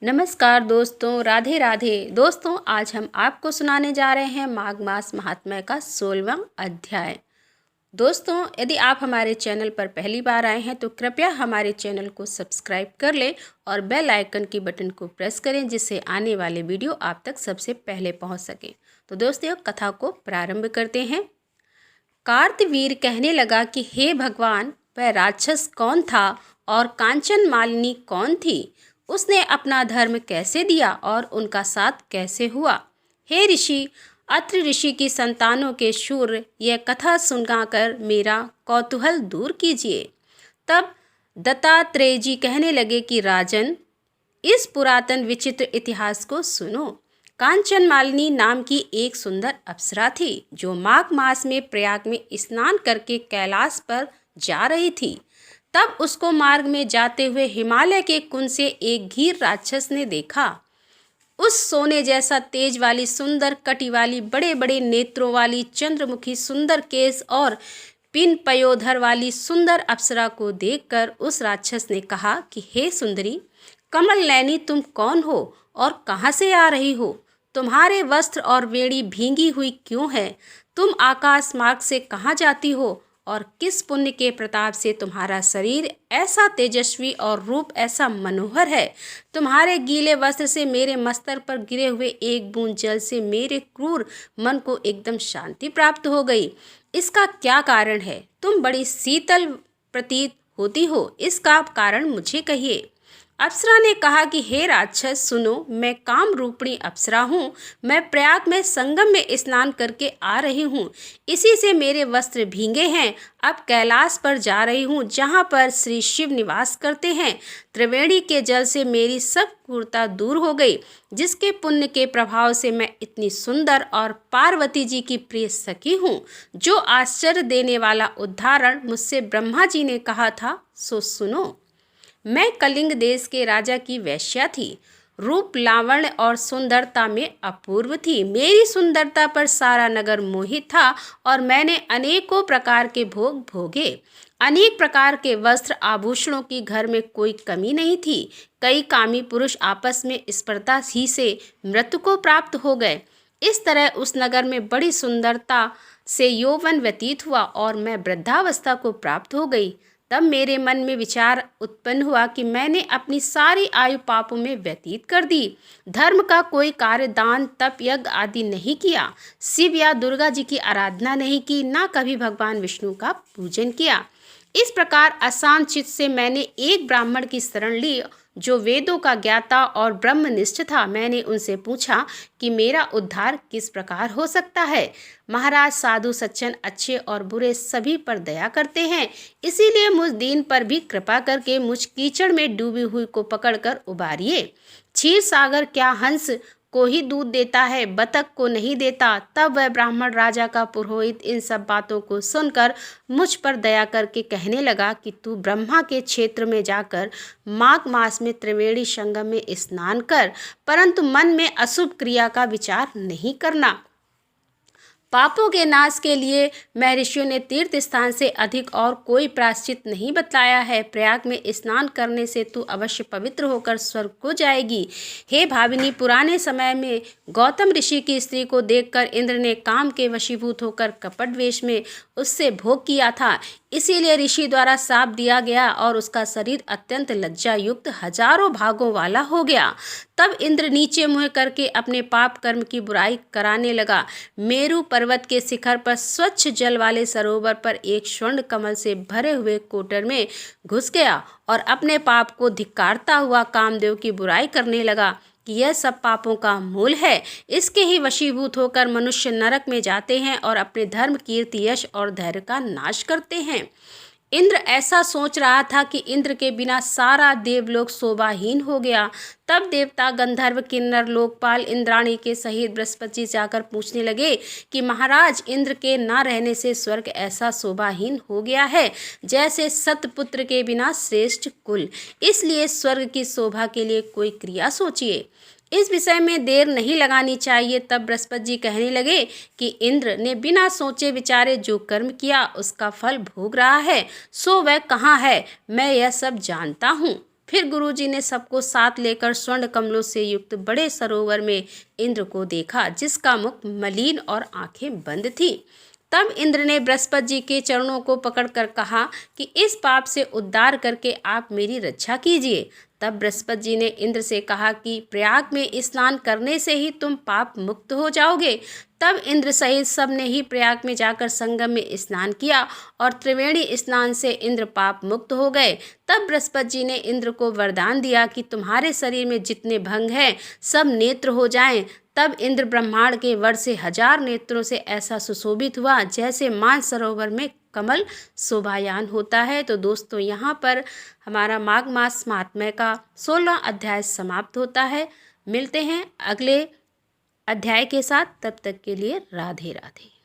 नमस्कार दोस्तों, राधे राधे। दोस्तों, आज हम आपको सुनाने जा रहे हैं माघ मास महात्म्य का 16वां अध्याय। दोस्तों, यदि आप हमारे चैनल पर पहली बार आए हैं तो कृपया हमारे चैनल को सब्सक्राइब कर लें और बेल आइकन की बटन को प्रेस करें, जिससे आने वाले वीडियो आप तक सबसे पहले पहुंच सके। तो दोस्तों, कथा को प्रारंभ करते हैं। कार्तवीर कहने लगा कि हे भगवान, वह राक्षस कौन था और कांचन मालिनी कौन थी? उसने अपना धर्म कैसे दिया और उनका साथ कैसे हुआ? हे ऋषि, अत्रि ऋषि की संतानों के शूर, यह कथा सुनाकर मेरा कौतूहल दूर कीजिए। तब दत्तात्रेय जी कहने लगे कि राजन, इस पुरातन विचित्र इतिहास को सुनो। कांचन मालिनी नाम की एक सुंदर अप्सरा थी, जो माघ मास में प्रयाग में स्नान करके कैलाश पर जा रही थी। तब उसको मार्ग में जाते हुए हिमालय के कुंज से एक घीर राक्षस ने देखा। उस सोने जैसा तेज वाली, सुंदर कटी वाली, बड़े बड़े नेत्रों वाली, चंद्रमुखी, सुंदर केस और पिन पयोधर वाली सुंदर अप्सरा को देखकर उस राक्षस ने कहा कि हे सुंदरी, कमल नैनी, तुम कौन हो और कहाँ से आ रही हो? तुम्हारे वस्त्र और वेणी भींगी हुई क्यों है? तुम आकाश मार्ग से कहाँ जाती हो और किस पुण्य के प्रताप से तुम्हारा शरीर ऐसा तेजस्वी और रूप ऐसा मनोहर है? तुम्हारे गीले वस्त्र से मेरे मस्तक पर गिरे हुए एक बूंद जल से मेरे क्रूर मन को एकदम शांति प्राप्त हो गई। इसका क्या कारण है? तुम बड़ी शीतल प्रतीत होती हो, इसका कारण मुझे कहिए। अप्सरा ने कहा कि हे राक्षस, सुनो, मैं काम रूपिणी अप्सरा हूँ। मैं प्रयाग में संगम में स्नान करके आ रही हूँ। इसी से मेरे वस्त्र भींगे हैं। अब कैलाश पर जा रही हूँ, जहाँ पर श्री शिव निवास करते हैं। त्रिवेणी के जल से मेरी सब क्रूरता दूर हो गई, जिसके पुण्य के प्रभाव से मैं इतनी सुंदर और पार्वती जी की प्रिय सखी हूँ। जो आश्चर्य देने वाला उदाहरण मुझसे ब्रह्मा जी ने कहा था, सो सुनो। मैं कलिंग देश के राजा की वेश्या थी। रूप, लावण्य और सुंदरता में अपूर्व थी। मेरी सुंदरता पर सारा नगर मोहित था और मैंने अनेकों प्रकार के भोग भोगे। अनेक प्रकार के वस्त्र आभूषणों की घर में कोई कमी नहीं थी। कई कामी पुरुष आपस में स्पर्धा ही से मृत्यु को प्राप्त हो गए। इस तरह उस नगर में बड़ी सुंदरता से यौवन व्यतीत हुआ और मैं वृद्धावस्था को प्राप्त हो गई। तब मेरे मन में विचार उत्पन्न हुआ कि मैंने अपनी सारी आयु पापों में व्यतीत कर दी। धर्म का कोई कार्य, दान, तप, यज्ञ आदि नहीं किया। शिव या दुर्गा जी की आराधना नहीं की, ना कभी भगवान विष्णु का पूजन किया। इस प्रकार अशांत चित्त से मैंने एक ब्राह्मण की शरण ली, जो वेदों का ज्ञाता और ब्रह्मनिष्ठ था। मैंने उनसे पूछा कि मेरा उद्धार किस प्रकार हो सकता है। महाराज, साधु सज्जन अच्छे और बुरे सभी पर दया करते हैं, इसीलिए मुझ दीन पर भी कृपा करके मुझ कीचड़ में डूबी हुई को पकड़कर उबारिए। क्षीर सागर क्या हंस को ही दूध देता है, बतख को नहीं देता? तब वह ब्राह्मण राजा का पुरोहित इन सब बातों को सुनकर मुझ पर दया करके कहने लगा कि तू ब्रह्मा के क्षेत्र में जाकर माघ मास में त्रिवेणी संगम में स्नान कर, परंतु मन में अशुभ क्रिया का विचार नहीं करना। पापों के नाश के लिए महर्षियों ने तीर्थ स्थान से अधिक और कोई प्रायश्चित नहीं बतलाया है। प्रयाग में स्नान करने से तू अवश्य पवित्र होकर स्वर्ग को जाएगी। हे भाविनी, पुराने समय में गौतम ऋषि की स्त्री को देखकर इंद्र ने काम के वशीभूत होकर कपट वेश में उससे भोग किया था। इसीलिए ऋषि द्वारा शाप दिया गया और उसका शरीर अत्यंत लज्जा युक्त हजारों भागों वाला हो गया। तब इंद्र नीचे मुँह करके अपने पाप कर्म की बुराई कराने लगा। मेरु पर्वत के शिखर पर स्वच्छ जल वाले सरोवर पर एक स्वर्ण कमल से भरे हुए कोटर में घुस गया और अपने पाप को धिक्कारता हुआ कामदेव की बुराई करने लगा कि यह सब पापों का मूल है। इसके ही वशीभूत होकर मनुष्य नरक में जाते हैं और अपने धर्म, कीर्ति, यश और धैर्य का नाश करते हैं। इंद्र ऐसा सोच रहा था कि इंद्र के बिना सारा देवलोक शोभाहीन हो गया। तब देवता, गंधर्व, किन्नर, लोकपाल इंद्राणी के सहित बृहस्पति जाकर पूछने लगे कि महाराज, इंद्र के न रहने से स्वर्ग ऐसा शोभाहीन हो गया है जैसे सतपुत्र के बिना श्रेष्ठ कुल। इसलिए स्वर्ग की शोभा के लिए कोई क्रिया सोचिए। इस विषय में देर नहीं लगानी चाहिए। तब बृहस्पति जी कहने लगे कि इंद्र ने बिना सोचे विचारे जो कर्म किया उसका फल भोग रहा है, सो वह कहाँ है? मैं यह सब जानता हूँ। फिर गुरुजी ने सबको साथ लेकर स्वर्ण कमलों से युक्त बड़े सरोवर में इंद्र को देखा, जिसका मुख मलिन और आंखें बंद थी। तब इंद्र ने बृहस्पति जी के चरणों को पकड़कर कहा कि इस पाप से उद्धार करके आप मेरी रक्षा कीजिए। तब बृहस्पति जी ने इंद्र से कहा कि प्रयाग में स्नान करने से ही तुम पाप मुक्त हो जाओगे। तब इंद्र सहित सब ने ही प्रयाग में जाकर संगम में स्नान किया और त्रिवेणी स्नान से इंद्र पाप मुक्त हो गए। तब बृहस्पति जी ने इंद्र को वरदान दिया कि तुम्हारे शरीर में जितने भंग हैं सब नेत्र हो जाएं। तब इंद्र ब्रह्मांड के वर से 1000 नेत्रों से ऐसा सुशोभित हुआ जैसे मानसरोवर में कमल शोभायान होता है। तो दोस्तों, यहाँ पर हमारा माघ मास महात्म्य का 16वां अध्याय समाप्त होता है। मिलते हैं अगले अध्याय के साथ, तब तक के लिए राधे राधे।